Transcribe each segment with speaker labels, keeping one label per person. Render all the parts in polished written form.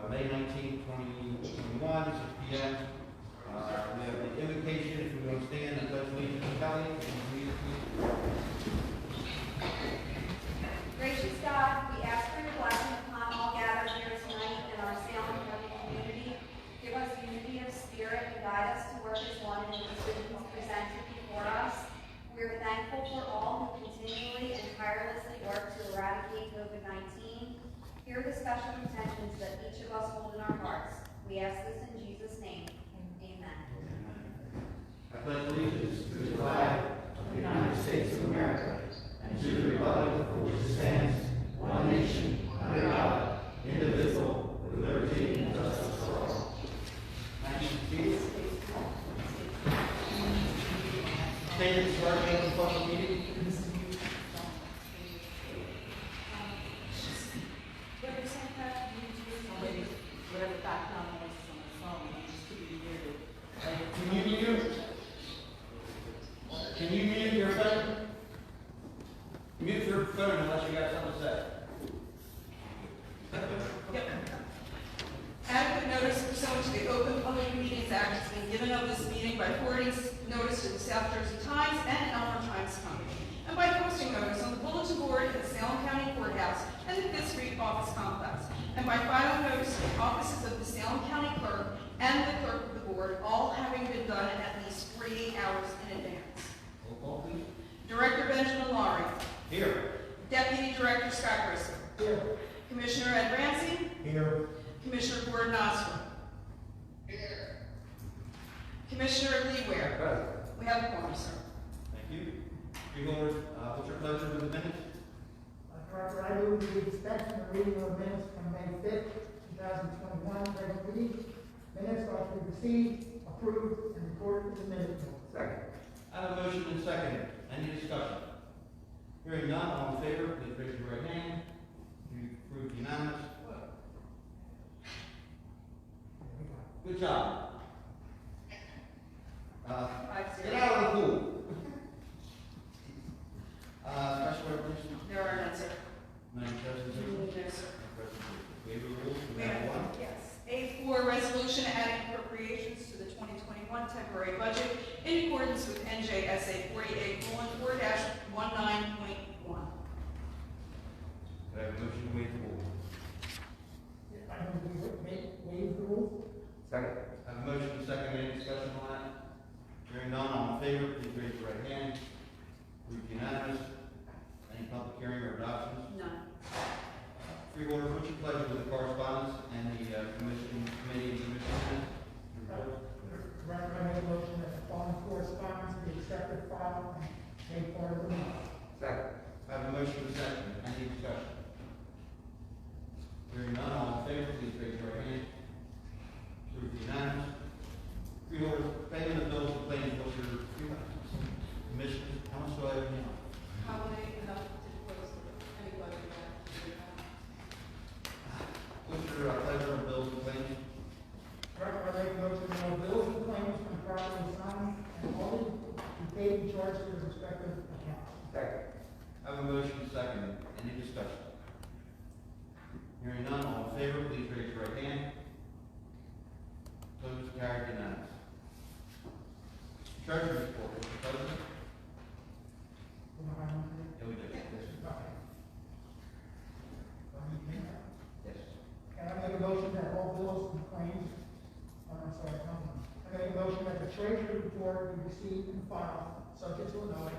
Speaker 1: May 19, 2021, 6 p.m. We have the invocation. If we don't stand and pledge allegiance to Kelly,
Speaker 2: Gracious God, we ask for your blessing upon all gathered here tonight in our Salem community. Give us unity of spirit and guide us to work as one in the decisions presented before us. We are thankful for all who continually and tirelessly work to eradicate COVID-19. Hear the special intentions that each of us hold in our hearts. We ask this in Jesus' name. Amen.
Speaker 1: I pledge allegiance to the flag of the United States of America and to the republic for which it stands, one nation, under God, indivisible, with liberty and justice for all. Thank you, Chief. Stand and start the public meeting.
Speaker 3: Whatever background noise is on the phone, just to be muted.
Speaker 1: Can you mute? Can you mute your phone? Mute your phone unless you got something to say.
Speaker 3: Yep. Adequate notice pursuant to the Open Public Meetings Act has been given of this meeting by forwarding notice to the South Jersey Times and Elmer Times Company, and by posting notice on the bulletin board at the Salem County Courthouse and the Fifth Street Office Complex, and by filing notice to the offices of the Salem County Clerk and the Clerk of the Board, all having been done at least 48 hours in advance.
Speaker 1: Roll call, please.
Speaker 3: Director Benjamin Laurie.
Speaker 1: Here.
Speaker 3: Deputy Director Scott Grissom.
Speaker 1: Here.
Speaker 3: Commissioner Ed Ramsey.
Speaker 1: Here.
Speaker 3: Commissioner Gordon Osborne. Here. Commissioner Lee Ware.
Speaker 1: Present.
Speaker 3: We have a quorum, sir.
Speaker 1: Thank you. Freeholders, what's your pleasure with the minutes?
Speaker 4: Director, I move we dispense from the reading of minutes from May 5th, 2021, regular meeting. Minutes are to be received, approved, and recorded in the minute book.
Speaker 1: Second. I have a motion and second. Any discussion? Hearing none, all in favor, please raise your right hand. You approve unanimous. Good job. Get out of the pool. Special resolution.
Speaker 3: There are none, sir.
Speaker 1: Madam President.
Speaker 3: No, sir.
Speaker 1: Waiver rules, we have one.
Speaker 3: Yes. A4, resolution adding appropriations to the 2021 temporary budget in accordance with NJSA 48:4-19.1.
Speaker 1: I have a motion to waive the rule.
Speaker 4: I move we waive the rules.
Speaker 1: Second. I have a motion and second. Any discussion on that? Hearing none, all in favor, please raise your right hand. Approved unanimous. Any public hearing or adoptions?
Speaker 3: None.
Speaker 1: Freeholders, what's your pleasure with the correspondence and the committee and commission minutes?
Speaker 4: Director, I make a motion that the following correspondence be accepted, filed, and made part of the minutes.
Speaker 1: Second. I have a motion and second. Any discussion? Hearing none, all in favor, please raise your right hand. Approved unanimous. Freeholders, payment of bills and claims, what's your commission? How much do I have now?
Speaker 3: How many enough to close any budget gap?
Speaker 1: What's your pleasure on bills and claims?
Speaker 4: Director, I make a motion that all bills and claims from properly signed and all be paid and charged to their respective accounts.
Speaker 1: Second. I have a motion and second. Any discussion? Hearing none, all in favor, please raise your right hand. Opposed, carried, unanimous. Treasury report, Mr. President.
Speaker 4: You know how I want to do it?
Speaker 1: Yeah, we do. Yes.
Speaker 4: Okay.
Speaker 1: Yes.
Speaker 4: And I make a motion that all bills and claims, I make a motion that the treasury report be received and filed, subject to a note,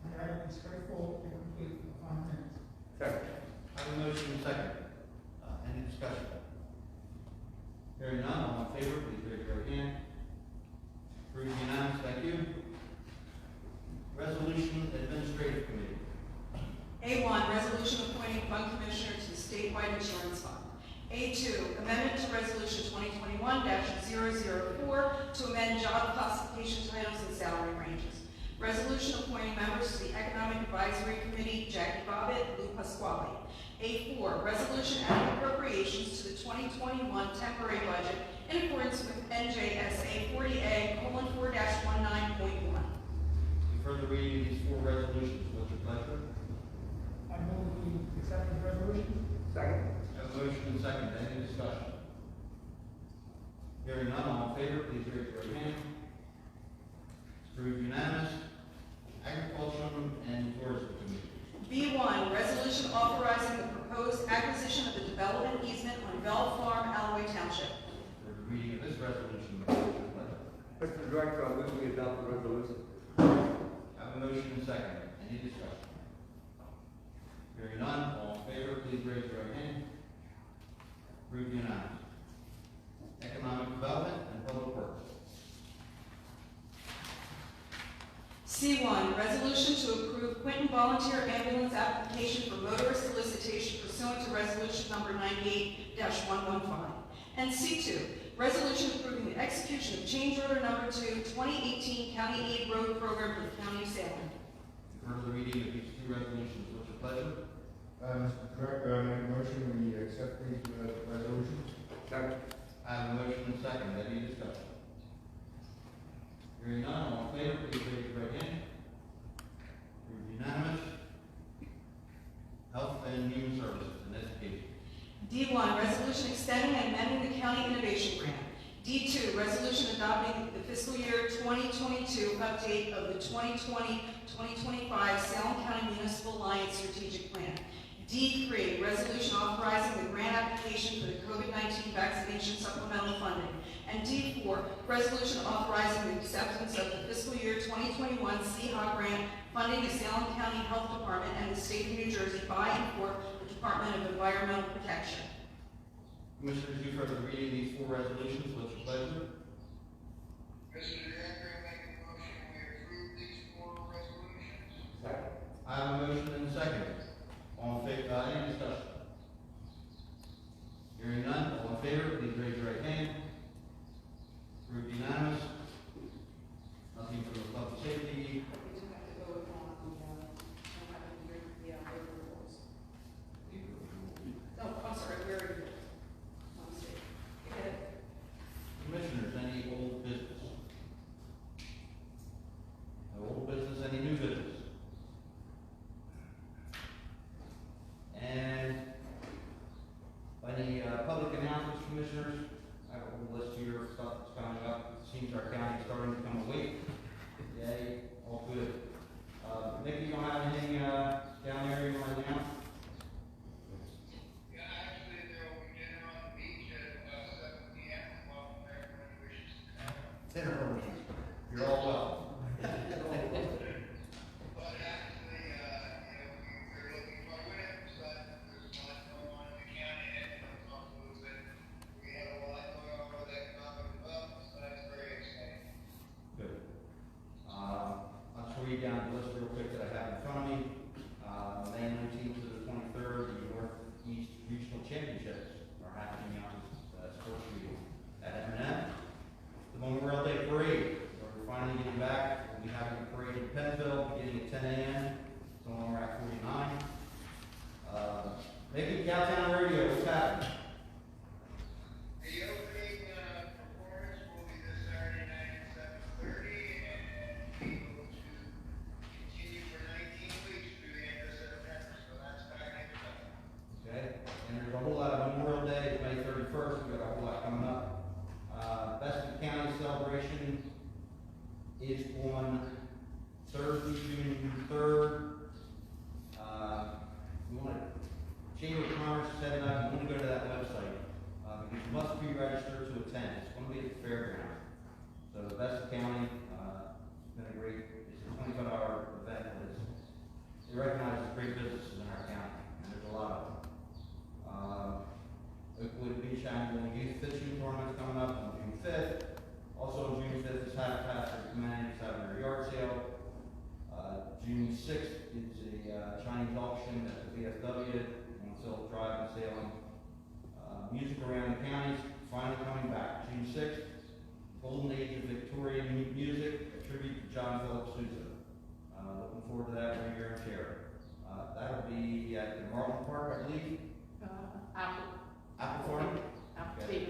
Speaker 4: and that it be straightforward and complete upon minutes.
Speaker 1: Second. I have a motion and second. Any discussion? Hearing none, all in favor, please raise your right hand. Approved unanimous, thank you. Resolution Administrative Committee.
Speaker 3: A1, resolution appointing fund commissioner to the statewide insurance fund. A2, amendment to resolution 2021-004 to amend job classification titles and salary ranges. Resolution appointing members to the Economic Advisory Committee, Jackie Bobbitt, Lou Pasquale. A4, resolution adding appropriations to the 2021 temporary budget in accordance with NJSA 40A:4-19.1.
Speaker 1: You've heard the reading of these four resolutions. What's your pleasure?
Speaker 4: I move we accept the resolution.
Speaker 1: Second. I have a motion and second. Any discussion? Hearing none, all in favor, please raise your right hand. Approved unanimous. Agriculture and Tourism Committee.
Speaker 3: B1, resolution authorizing the proposed acquisition of the development easement on Bell Farm, Alloway Township.
Speaker 1: For the reading of this resolution, pleasure.
Speaker 5: Mr. Director, I move we adopt the resolution.
Speaker 1: I have a motion and second. Any discussion? Hearing none, all in favor, please raise your right hand. Approved unanimous. Economic Development and Public Works.
Speaker 3: C1, resolution to approve Quinton Volunteer Ambulance application for motorist solicitation pursuant to resolution number 98-115. And C2, resolution approving the execution of change order number 2, 2018 County Aid Road Program for the County of Salem.
Speaker 1: You've heard the reading of these two resolutions. What's your pleasure?
Speaker 6: Mr. Director, I make a motion, we accept these resolutions.
Speaker 5: Second.
Speaker 1: I have a motion and second. Any discussion? Hearing none, all in favor, please raise your right hand. Approved unanimous. Health and Human Services and Education.
Speaker 3: D1, resolution extending and amending the county innovation grant. D2, resolution adopting the fiscal year 2022 update of the 2020-2025 Salem County Municipal Alliance Strategic Plan. D3, resolution authorizing the grant application for the COVID-19 vaccination supplemental funding. And D4, resolution authorizing the acceptance of the fiscal year 2021 CHA grant funding the Salem County Health Department and the State of New Jersey by and for the Department of Environmental Protection.
Speaker 1: Commissioners, you've heard the reading of these four resolutions. What's your pleasure?
Speaker 7: Mr. Director, I make a motion we approve these four resolutions.
Speaker 5: Second.
Speaker 1: I have a motion and a second. All in favor, any discussion? Hearing none, all in favor, please raise your right hand. Approved unanimous. Nothing for the public safety.
Speaker 3: Oh, I'm sorry, we already did. My mistake. Go ahead.
Speaker 1: Commissioners, any old business? No old business, any new business? And any public announcements, commissioners? I have a whole list here of stuff that's coming up. It seems our county is starting to become awake. Yay, all good. Nikki, you don't have anything down there you want to announce?
Speaker 7: Yeah, actually, there will be dinner on the beach at 7 p.m. Welcome everyone who wishes to come.
Speaker 1: Dinner only. You're all welcome.
Speaker 7: But actually, we're looking forward to it. Besides, there's a lot going on in the county, and we'll talk a little bit. We have a lot going on with economic development, so that's very exciting.
Speaker 1: Good. I'll just read down the list real quick that I have in front of me. May 19th to the 23rd, the Northeast Regional Championships are happening on Sports Field at M&M. The Memorial Day Parade, where we're finally getting back. We'll be having a parade in Pennsville beginning at 10 a.m. It's on Route 49. Making Cowtown Radio, what's happening?
Speaker 7: The opening performance will be this Saturday night at 7:30, and we will continue for 19 weeks through the end of September, so that's back in time.
Speaker 1: Okay, and there's a whole lot of Memorial Day, it's May 31st, we've got a whole lot coming up. Best of County celebration is on Thursday, June 3rd. You want to, Chamber of Commerce set it up, you want to go to that website, because you must be registered to attend, it's going to be at the fairground. So the Best of County, it's been a great, it's a 25-hour event, but it recognizes great businesses in our county, and there's a lot of them. Oakwood Beach Annual Youth Fishing Tournament coming up on June 5th. Also on June 5th is Habitat for Humanity having their yard sale. June 6th is a Chinese auction at the VFW on Silk Drive in Salem. Music around the county is finally coming back. June 6th, Golden Age of Victorian Music, a tribute to John Philip Sousa. Looking forward to that when you're in chair. That'll be at the Marlin Park, I believe. Apple Farm? Okay.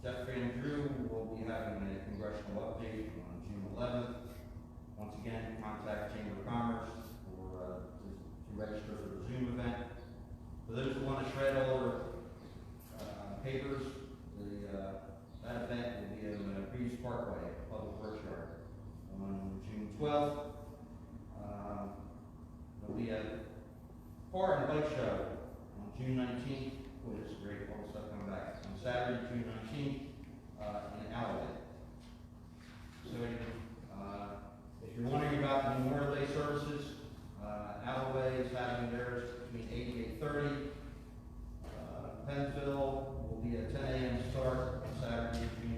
Speaker 1: Jeffrey and Drew will be having a congressional update on June 11th. Once again, contact Chamber of Commerce to register for the Zoom event. For those who want to shred all their Car and Bike Show on June 19th. Boy, this is great, all the stuff coming back. On Saturday, June 19th, in Alloway. So, if you're wondering about the Memorial Day services, Alloway is having theirs between 8 and 8:30. Pennsville will be at 10 a.m. start on Saturday, June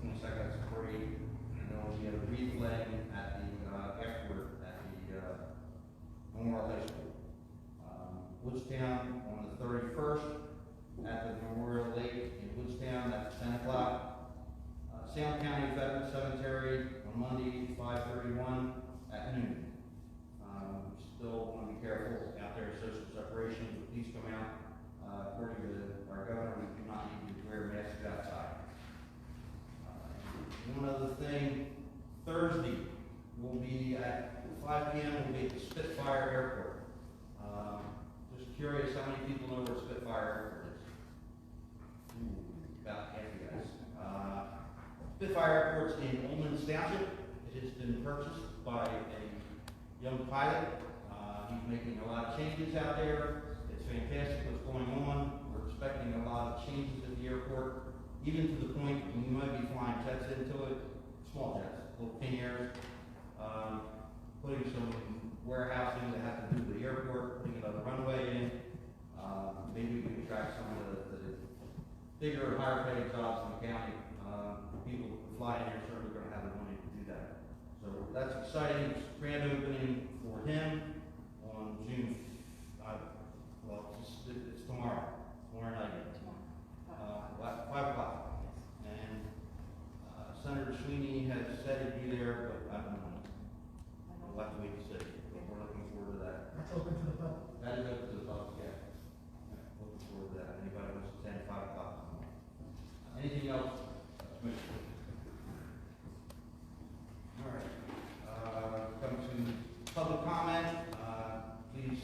Speaker 1: 22nd, that's parade. And then we'll be at a wreath laying at the, afterward at the Memorial High School. Woodstown on the 31st at the Memorial Lake in Woodstown, that's 10 o'clock. Salem County Veterans Cemetery on Monday, 5:31 at noon. Still want to be careful out there, social separation, the police come out. According to our governor, we do not need to wear masks outside. One other thing, Thursday, we'll be at 5 p.m., we'll be at the Spitfire Airport. Just curious how many people know where Spitfire Airport is? About half you guys. Spitfire Airport's in Ullman's Township. It has been purchased by a young pilot. He's making a lot of changes out there. It's fantastic what's going on. We're expecting a lot of changes at the airport, even to the point when you might be flying jets into it, small jets, little King Airs, putting some warehousing that has to do with the airport, putting another runway in. Maybe we can attract some of the bigger, higher paying jobs in the county. People who fly in here certainly going to have the money to do that. So that's exciting. It's grand opening for him on June, it's tomorrow night. 5 o'clock. And Senator Sweeney has said he'd be there, but I don't know. We'll have to wait to see. We're looking forward to that.
Speaker 4: That's open to the public.
Speaker 1: That is open to the public, yeah. Looking forward to that. Anybody wants to attend 5 o'clock tomorrow. Anything else? Commissioner? All right. Come to public comment. Please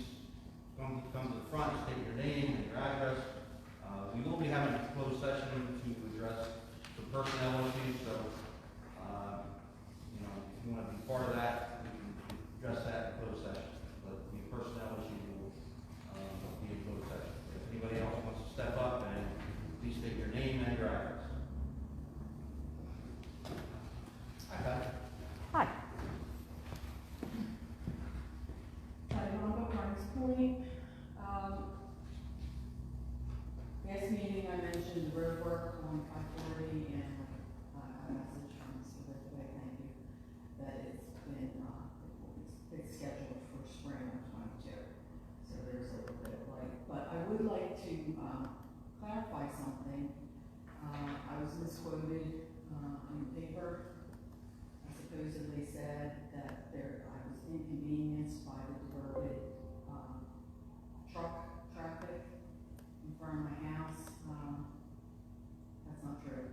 Speaker 1: come to the front, state your name and your address. We will be having a closed session to address the personnel issues, so, if you want to be part of that, we can address that in closed session. But the personnel issue will be in closed session. If anybody else wants to step up, and please state your name and your address. Okay.
Speaker 8: Hi. Barnes Point. Last meeting I mentioned road work on 540 and a message from Mr. Ridgway, thank you, that it's scheduled for spring of 22. So there's a little bit of light. But I would like to clarify something. I was misquoted in the paper. I supposedly said that I was inconvenienced by the diverted truck traffic in front of my house. That's not true.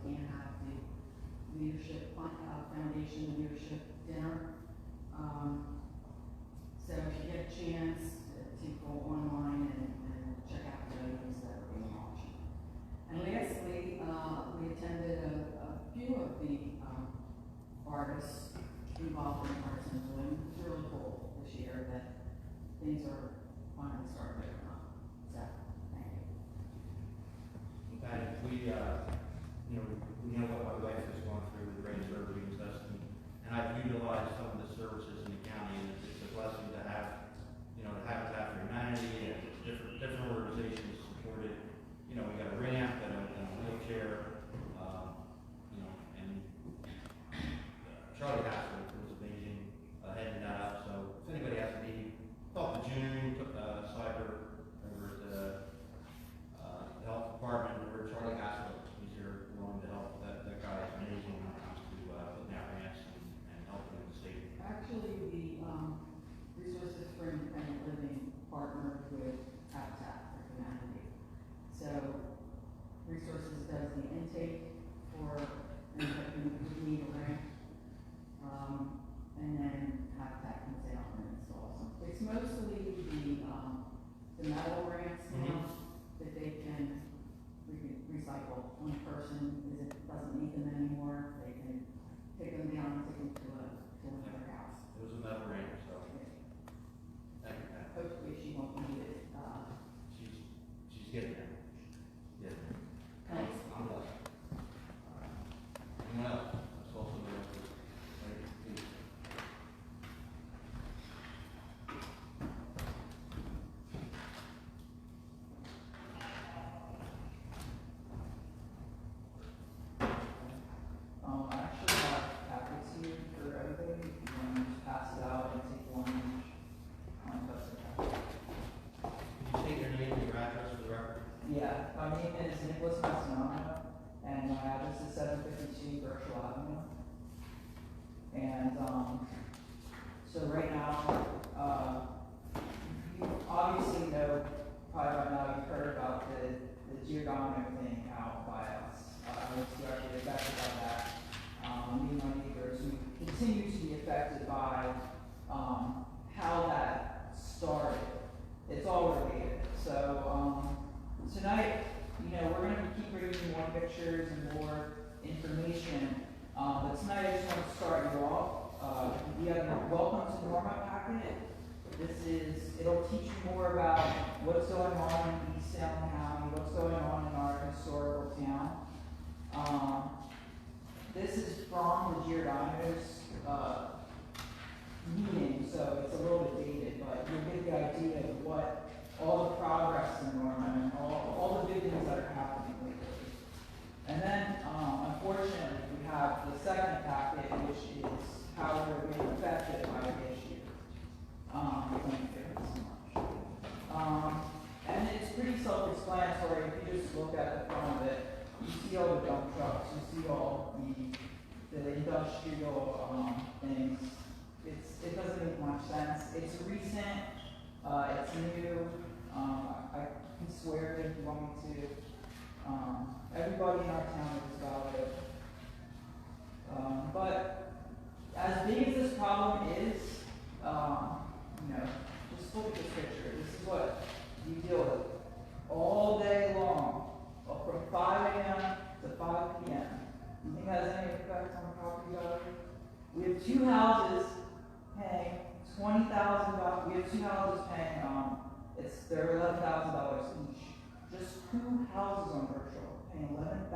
Speaker 8: can't have the leadership, foundation leadership dinner. So if you get a chance to go online and check out the items that are being auctioned. And lastly, we attended a few of the artists involved in arts and doing. It's really cool this year that things are finally starting to come up. So, thank you.
Speaker 1: And we know what my wife has gone through with brain surgery and stuff, and I've utilized some of the services in the county, and it's a blessing to have, Habitat for Humanity and different organizations supported. We got a ramp and a wheelchair, and Charlie Haskell was amazing, heading that up. So if anybody has a need, talk to June, Cyber, over at the health department, or Charlie Haskell. He's here willing to help. That guy is amazing when it comes to putting out grants and helping the state.
Speaker 8: Actually, the Resources for Independent Living partnered with Habitat for Humanity. So Resources does the intake for anybody who need a grant, and then Habitat comes out and installs them. It's mostly the metal grants now that they can recycle. When a person doesn't need them anymore, they can take them down and take them to another house.
Speaker 1: It was a metal ramp, so thank you, Pat.
Speaker 8: Hopefully she won't need it.
Speaker 1: She's getting there. Getting there.
Speaker 8: Thanks.
Speaker 1: I'm blessed. All right. Anyone else? That's also the rest of it. Thank you, please.
Speaker 9: I actually have packets here for everybody. If you want to just pass it out and take one each. That's okay.
Speaker 1: Can you state your name and your address for the record?
Speaker 9: Yeah, my name is Nicholas Massimano, and my address is 752 Berkshire Avenue. And, so right now, you obviously know, probably by now, you've heard about the Giordano thing out by us. I was directly affected by that. Me and my neighbors, we continue to be affected by, how that started. It's all related. So, tonight, we're going to keep bringing you more pictures and more information. But tonight, I just want to start you off. We have a Welcome to Norma packet. It'll teach you more about what's going on in East Salem County, what's going on in our historical town. This is from the Giordano's meeting, so it's a little bit dated, but you'll get the idea of what all the progress in Norman and all the big things that are happening lately. And then, unfortunately, we have the second packet, which is how we're being affected by the issue. Thank you so much. And it's pretty self-explanatory. If you just look at the front of it, you see all the dump trucks, you see all the industrial things. It doesn't make much sense. It's recent, it's new. I can swear if you want me to. Everybody in our town knows about it. But as big as this problem is, just look at this picture. This is what you deal with all day long, from 5 a.m. to 5 p.m. You think that has any effect on the property value? We have two houses paying $20,000. We have two houses paying, they're $11,000 each. Just two houses on Berkshire paying $11,000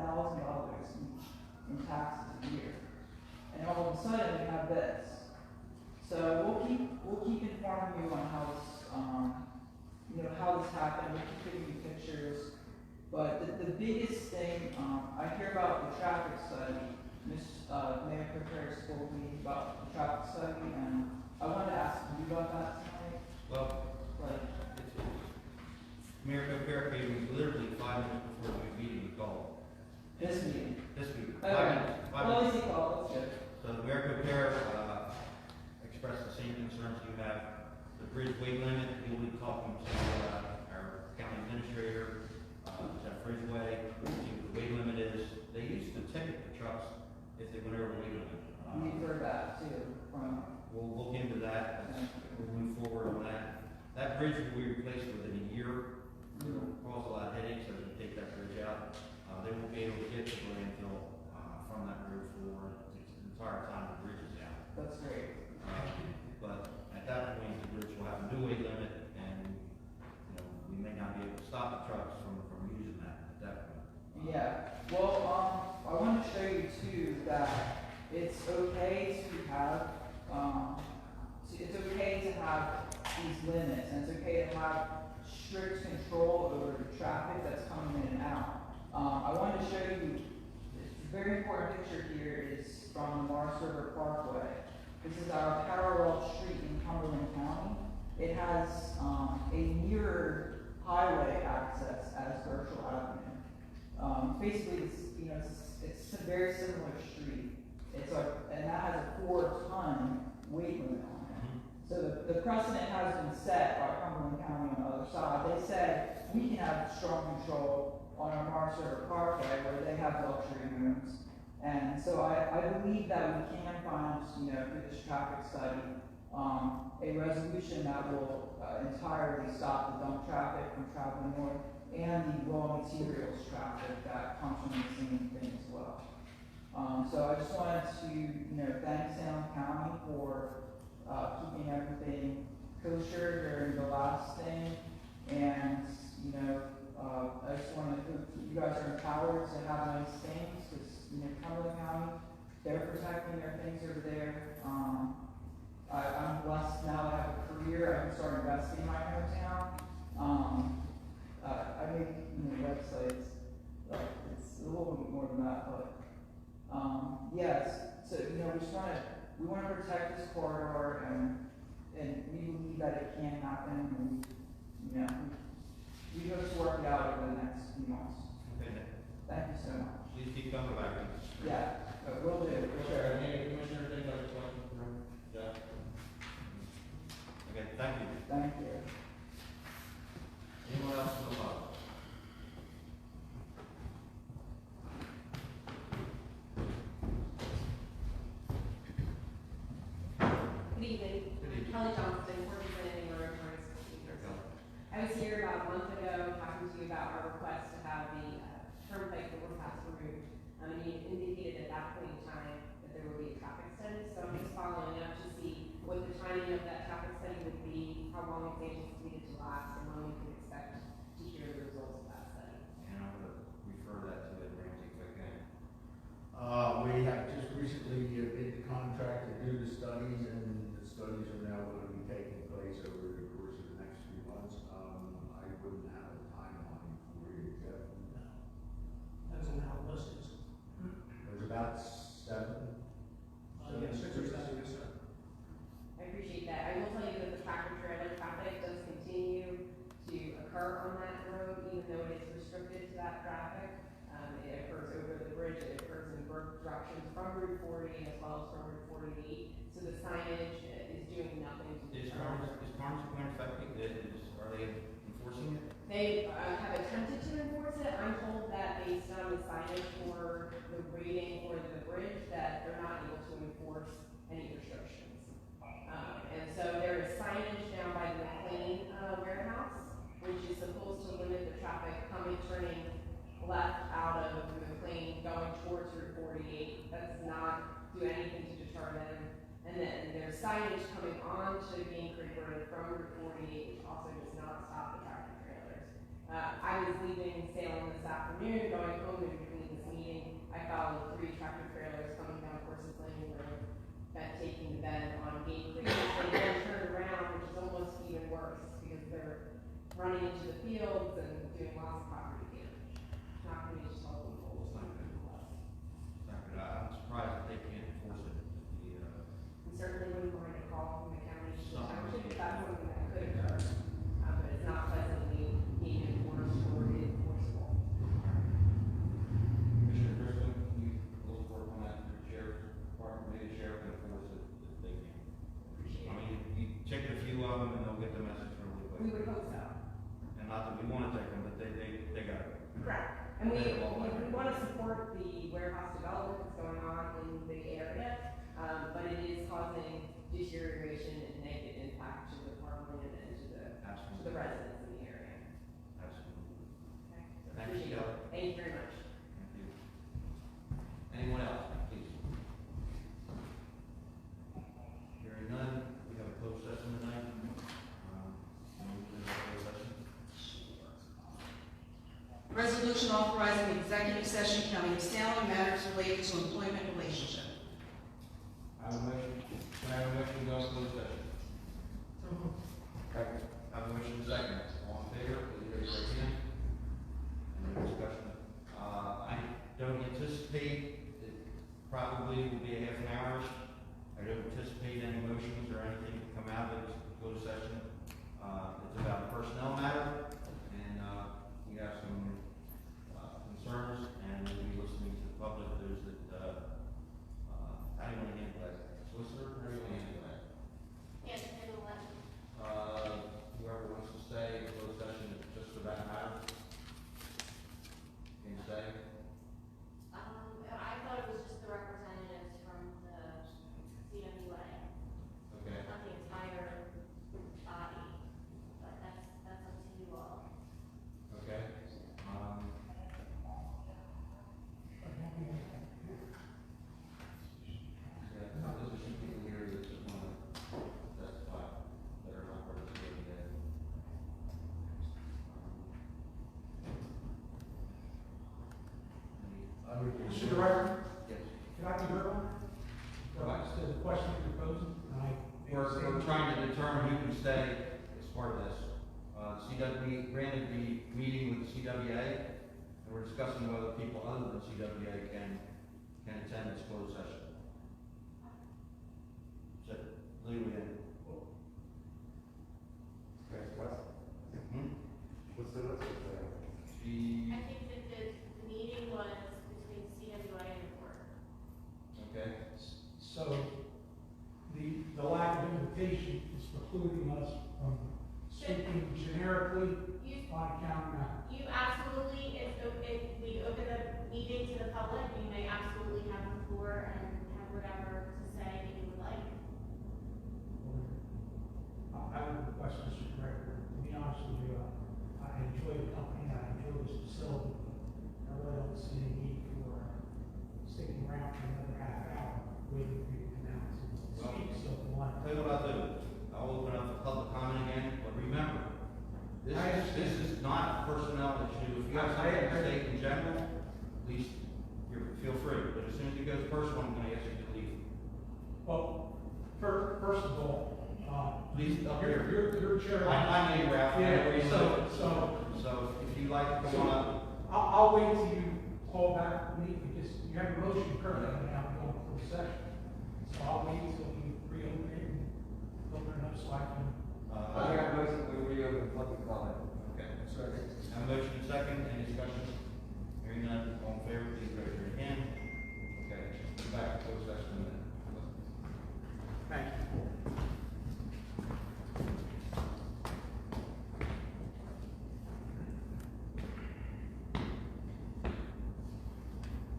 Speaker 9: each in taxes a year. And all of a sudden we have this. So we'll keep informing you on how this, how this happened. We'll keep giving you pictures. But the biggest thing, I hear about the traffic study. Mayor Prepares told me about the traffic study, and I wanted to ask you about that tonight.
Speaker 1: Well, Mayor Prepare gave me literally 5 minutes before the meeting called.
Speaker 9: This meeting.
Speaker 1: This meeting.
Speaker 9: Okay.
Speaker 1: 5 minutes. 5
Speaker 9: Well,
Speaker 1: minutes.
Speaker 9: easy call, that's good.
Speaker 1: So the Mayor Prepare expressed the same concerns you have. The bridge weight limit, he'll be talking to our county administrator, Jeff Ridgeway, see what the weight limit is. They used to ticket for trucks if they went over the weight limit.
Speaker 9: We've heard that too from,
Speaker 1: We'll look into that, we'll move forward on that. That bridge will be replaced within a year. It'll cause a lot of headaches as we take that bridge out. They won't be able to get to the landfill, from that road for the entire time the bridge is out.
Speaker 9: that's great.
Speaker 1: But at that point, the bridge will have a new weight limit, and, you know, we may not be able to stop the trucks from using that at that point.
Speaker 9: Yeah, well, I want to show you too that it's okay to have, it's okay to have these limits, and it's okay to have strict control over the traffic that's coming in and out. I wanted to show you, a very important picture here is from the Morris River Parkway. This is our parallel street in Cumberland County. It has, a mirrored highway access as Herschel Avenue. Basically, it's a very similar street. And that has a 4-ton weight limit on it. So the precedent has been set by Cumberland County on the other side. They said we can have strong control on our Morris River Parkway where they have luxury homes. And so I believe that we can find, through this traffic study, a resolution that will entirely stop the dump traffic from traveling north and the raw materials traffic that comes from the same thing as well. So I just wanted to, thank Salem County for keeping everything kosher during the last thing. And, I just wanted to, you guys are empowered to have nice things, because, Cumberland County, they're protecting their things over there. I'm blessed now to have a career. I can start investing in my hometown. I make, websites, it's a little bit more than that, but, yes, so, we want to protect this corridor, and we believe that it can happen, and, we hope to work it out over the next few months.
Speaker 1: Okay,
Speaker 9: Thank you so much.
Speaker 1: please keep coming back.
Speaker 9: Yeah, will do, for sure.
Speaker 6: Any commissioner, think like a question from Jeff?
Speaker 1: Okay, thank you.
Speaker 9: Thank you.
Speaker 1: Anyone else from the public?
Speaker 10: Good evening.
Speaker 1: Good evening.
Speaker 10: Kelly Johnston, representing the Road I was here about a month ago talking to you about our request to have the turnpike overpass removed. And you indicated at that point in time that there would be a traffic study. So I'm just following up to see what the timing of that traffic study would be, how long it's anticipated to last, and when we can expect to hear the results of that study.
Speaker 1: And I'm gonna refer that to Ramsey quick.
Speaker 6: We have just recently bid the contract to do the studies, and the studies are now going to be taking place over the course of the next few months. I wouldn't have a timeline for you, Jeff.
Speaker 4: That's an analysis.
Speaker 6: There's about 7.
Speaker 4: Yes, 6 or 7, yes, sir.
Speaker 10: I appreciate that. I will tell you that the tractor trailer traffic does continue to occur on that road, even though it is restricted to that traffic. It occurs over the bridge, it occurs in both directions from Route 40 as well as from Route 48. So the signage is doing nothing to
Speaker 1: Is
Speaker 10: deter.
Speaker 1: Carnes going affecting it? Are they enforcing it?
Speaker 10: They have attempted to enforce it. I'm told that based on the signage for the rating for the bridge, that they're not able to enforce any restrictions. And so there is signage down by the McLean warehouse, which is supposed to limit the traffic turning left out of McLean going towards Route 48. That does not do anything to deter them. And then there's signage coming on to Game Creek Road from Route 48, which also does not stop the tractor trailers. I was leaving Salem this afternoon, going home in between this meeting. I followed 3 tractor trailers coming down Courses Lane Road, taking the bend on Game Creek. They then turned around, which is almost even worse because they're running into the fields and doing lots of property damage. Not going to just help them hold.
Speaker 1: It's not good. It's not good. I'm surprised that they can't enforce it.
Speaker 10: We certainly wouldn't mind a call from the county to the
Speaker 1: Something.
Speaker 10: township if that's something that could occur. But it's not presently being enforced or enforceable.
Speaker 1: Commissioner Griffin, you will work on that through the sheriff's department, maybe the sheriff can enforce it if they can.
Speaker 10: Appreciate
Speaker 1: I
Speaker 10: it.
Speaker 1: mean, you check a few of them and they'll get the message really quick.
Speaker 10: We would hope so.
Speaker 1: And not that we want to take them, but they
Speaker 10: warehouse development that's going on in the area, but it is causing deterioration and negative impact to the farmland and to the residents in the area.
Speaker 1: Absolutely.
Speaker 10: Okay? So
Speaker 1: Thank
Speaker 10: appreciate
Speaker 1: you.
Speaker 10: it. Thank you very much.
Speaker 1: Thank you. Anyone else, please? Hearing none, we have a closed session tonight. Move to the closed session.
Speaker 3: Resolution authorizing executive session County of Salem matters related to employment relationship.
Speaker 1: I have a motion, can I have a motion to go into closed session?
Speaker 5: Second.
Speaker 1: I have a motion second. All in favor, please raise your right hand. Any discussion? I don't anticipate, it probably will be a half an hour. I don't anticipate any motions or anything to come out of this closed session. It's about a personnel matter, and, we have some, concerns, and we'll be listening to the public, those that, how do you want to handle that? Solicitor, how do you want to handle that?
Speaker 2: Yes, handle that.
Speaker 1: Whoever wants to stay in closed session, just for that matter. Can you stay?
Speaker 2: I thought it was just the representatives from the CWA,
Speaker 1: Okay.
Speaker 2: not the entire body, but that's up to you all.
Speaker 1: Okay. Yeah, there's a few people here that just want to testify that are not participating yet.
Speaker 4: Mr. Director,
Speaker 1: Yes.
Speaker 4: can I be heard on?
Speaker 1: Right.
Speaker 4: To the question you're posing, and I.
Speaker 1: We're trying to determine who can stay as part of this. We granted the meeting with the CWA, and we're discussing whether people other than CWA can attend this closed session. So, legally,
Speaker 5: Next question. What's the list of
Speaker 1: the,
Speaker 2: I think that the meeting was between CWA and the board.
Speaker 1: okay,
Speaker 4: So, the lack of invitation is precluding us from speaking generically on county matters.
Speaker 2: You absolutely, if we open the meeting to the public, you may absolutely have the floor and have whatever to say that you would like.
Speaker 4: I would request, Mr. Director, to be honest with you, I enjoy the company, I enjoy this facility, but I really don't see any need for sticking around for another half hour waiting for you to come out to speak, so one.
Speaker 1: I'll tell you what I'll do. I'll open up the public comment again, but remember, this is not a personnel issue. If you have something to say in general, please, feel free, but as soon as it goes personal, I'm gonna ask you to leave.
Speaker 4: Well, first of all,
Speaker 1: Please, up here.
Speaker 4: you're chair.
Speaker 1: I know you, Ralph.
Speaker 4: Yeah, so
Speaker 1: So if you'd like to come on up,
Speaker 4: I'll wait till you call back with me, because you have a motion currently, and now we're going for a session. So I'll wait till you reopen it and open it up so I can.
Speaker 5: I got a motion to reopen public comment.
Speaker 1: okay. Have a motion and second, any discussion? Hearing none, all in favor, please raise your hand. Okay, come back to closed session in a minute.
Speaker 4: Thank you.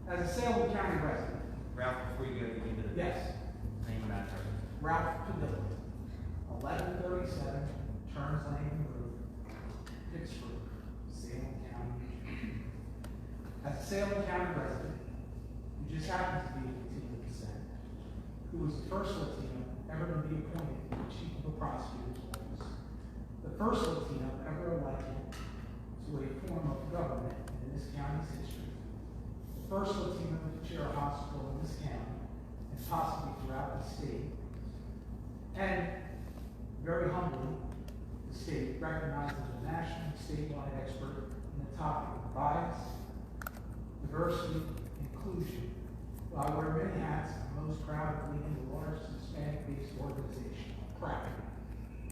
Speaker 4: As a Salem County resident,
Speaker 1: Ralph, before you go, you need to.
Speaker 4: yes,
Speaker 1: Name and address.
Speaker 4: Ralph Padilla, 1137 Turns Lane Road, Pittsburgh, Salem County. As a Salem County resident, who just happens to be of Latino descent, who was the first Latino ever to be appointed to the chief of a prosecutor's office, the first Latino ever elected to a form of government in this county's history, the first Latino to chair a hospital in this county, and possibly throughout the state, and very humbly, the state recognized as a national statewide expert in the topic of bias, diversity, inclusion. While I wear many hats, I'm most proud of leading the largest Hispanic-based organization, CRAC,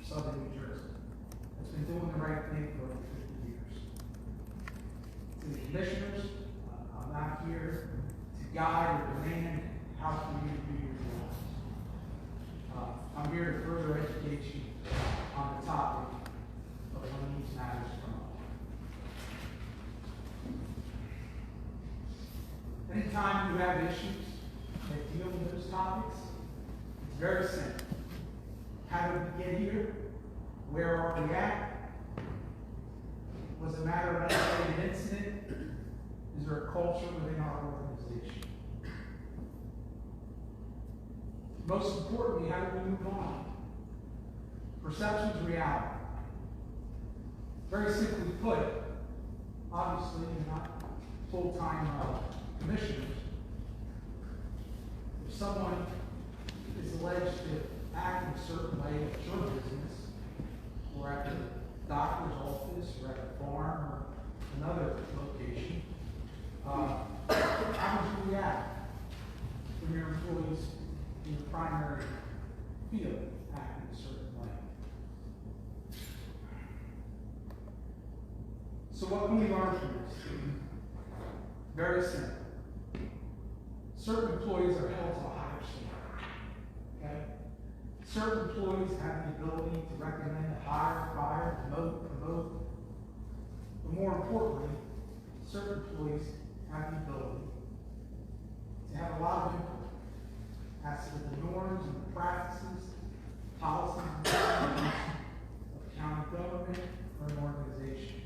Speaker 4: Southern New Jersey, that's been doing the right thing for over 50 years. To the commissioners, I'm not here to guide or demand how for you to do your jobs. I'm here to further educate you on the topic of when these matters come up. Anytime anytime you have issues that deal with those topics, it's very simple. How did we get here? Where are we at? Was it a matter of isolated incident? Is there a culture within our organization? Most importantly, how do we move on? Perception is reality. Very simply put, obviously you're not full-time commissioners. If someone is alleged to act in a certain way at your business, or at the doctor's office, or at the farm, or another location, how would you react when your employees in the primary field act in a certain way? So what can we learn from this? Very simple. Certain employees are held to a higher standard. Okay? Certain employees have the ability to recommend, hire, fire, promote. But more importantly, certain employees have the ability to have a lot of input as to the norms and the practices, policies, and procedures of county government or an organization.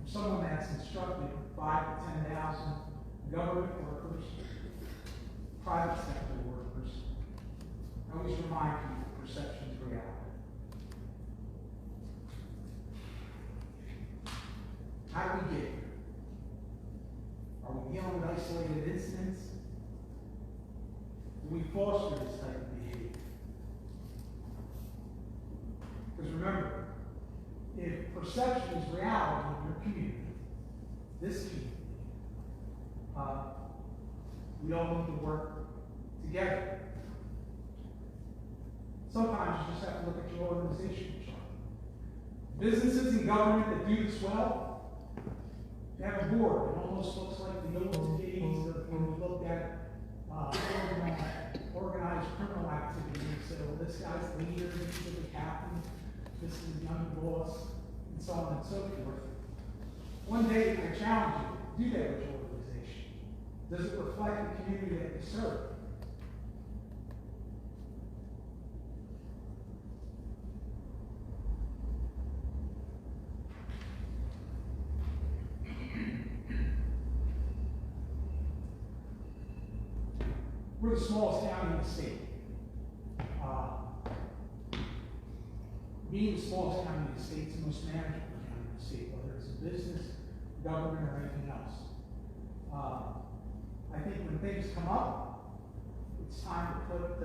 Speaker 4: For someone that's instructed 5,000 to 10,000 government workers, private sector workers, I always remind people perception is reality. How do we get here? Are we dealing with isolated incidents? Do we foster this type of behavior? Because remember, if perception is reality in your community, this community, we all need to work together. Sometimes you just have to look at your organization chart. Businesses and government that do this well, they have a board. It almost looks like the old days of when we looked at organized criminal activity. And said, well, this guy's the leader, this is the captain, this is the young boss, and so on and so forth. One day, I challenge you, do that with your organization. Does it reflect the community that you serve? We're the smallest county in the state. Being the smallest county in the state is the most manageable county in the state, whether it's a business, government, or anything else. I think when things come up, it's time to put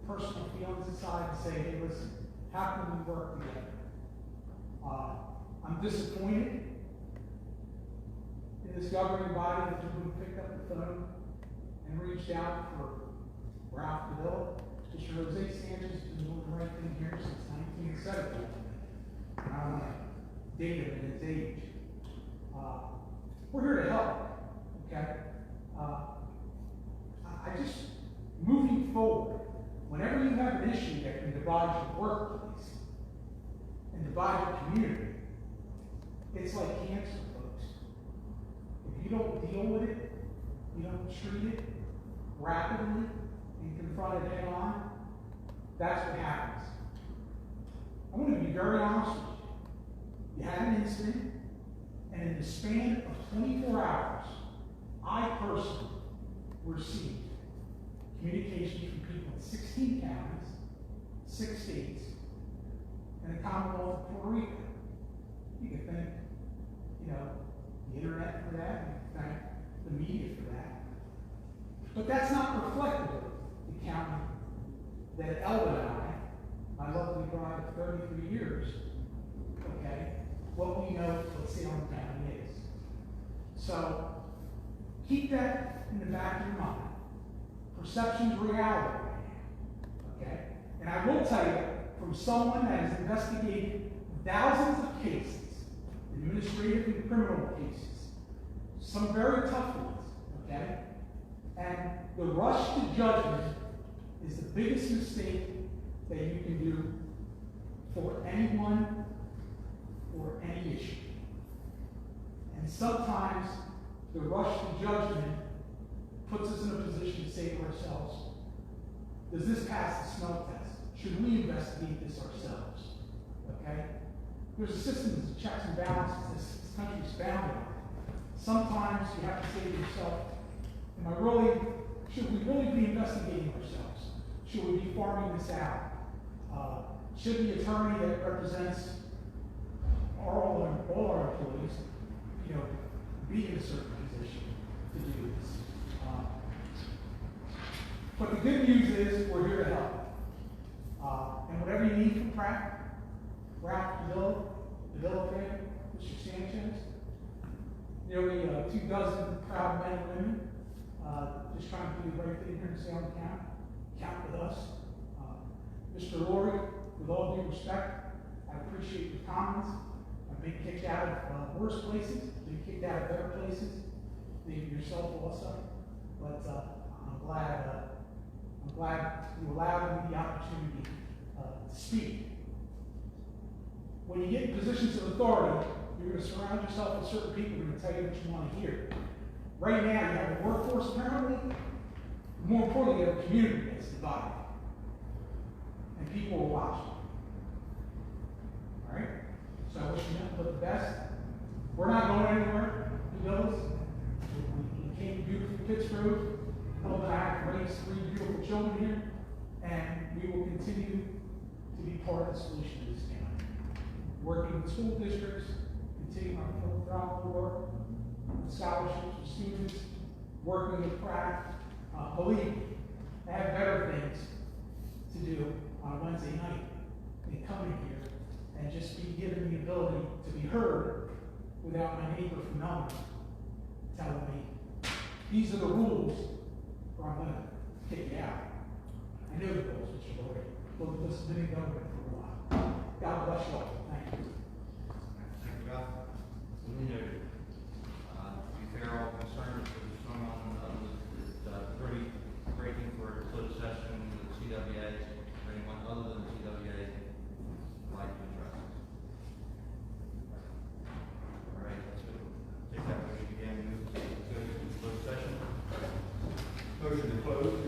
Speaker 4: personal feelings aside and say, hey, listen, how can we work together? I'm disappointed in this governing body that who picked up the phone and reached out for Ralph DeVille. Mr. Jose Sanchez has been doing the right thing here since 1970. I don't want to date him in his age. We're here to help, okay? I just, moving forward, whenever you have an issue that can divide your workplace and divide your community, it's like cancer, folks. If you don't deal with it, you don't treat it rapidly and confront it head on, that's what happens. I'm going to be very honest with you. You had an incident, and in the span of 24 hours, I personally received communications from people in 16 counties, 6 states, and the Commonwealth of Puerto Rico. You can thank, the internet for that, you can thank the media for that. But that's not reflective of the county that Elvin and I, my lovely bride of 33 years, okay, what we know what Salem County is. So, keep that in the back of your mind. Perception's reality, okay? And I will tell you, from someone that has investigated thousands of cases, administrative and criminal cases, some very tough ones, okay? And the rush to judgment is the biggest mistake that you can do for anyone or any issue. And sometimes The rush to judgment puts us in a position to say to ourselves, does this pass the smell test? Should we investigate this ourselves? Okay? There's a system of checks and balances this country is founded on. Sometimes you have to say to yourself, should we really be investigating ourselves? Should we be farming this out? Should the attorney that represents all our employees, be in a certain position to do this? But the good news is we're here to help. And whatever you need from Pratt, Ralph, the Villa family, Mr. Sanchez, nearly 24 proud men and women, just trying to do the right thing here in Salem County. Count with us. Mr. Lori, with all due respect, I appreciate your comments. I've been kicked out of worse places, been kicked out of better places, than yourself also. But I'm glad you allowed me the opportunity to speak. When you get in positions of authority, you're going to surround yourself with certain people who are going to tell you what you want to hear. Right now, you have a workforce apparently. More importantly, you have a community that's divided. And people are watching. All right? So I wish you nothing but the best. We're not going anywhere, you Villas. We came to beautiful Pittsburgh. Know that I have raised 3 beautiful children here. And we will continue to be part of the solution to this county. Working with school districts, continuing our philanthropic work, scholarships for students, working with Pratt. Believe me, I have better things to do on Wednesday night than coming here and just be given the ability to be heard without my neighbor from Melbourne telling me, these are the rules, or I'm going to kick you out. I know the rules, Mr. Lord. Well, this has been in government for a while. God bless you all. Thank you.
Speaker 1: Thank you, Ralph. To be fair, all concerns that was going on pretty breaking for a closed session with the CWA, or anyone other than the CWA like to address it. All right, let's go. Take that motion again, move to closed session.
Speaker 6: Motion to close.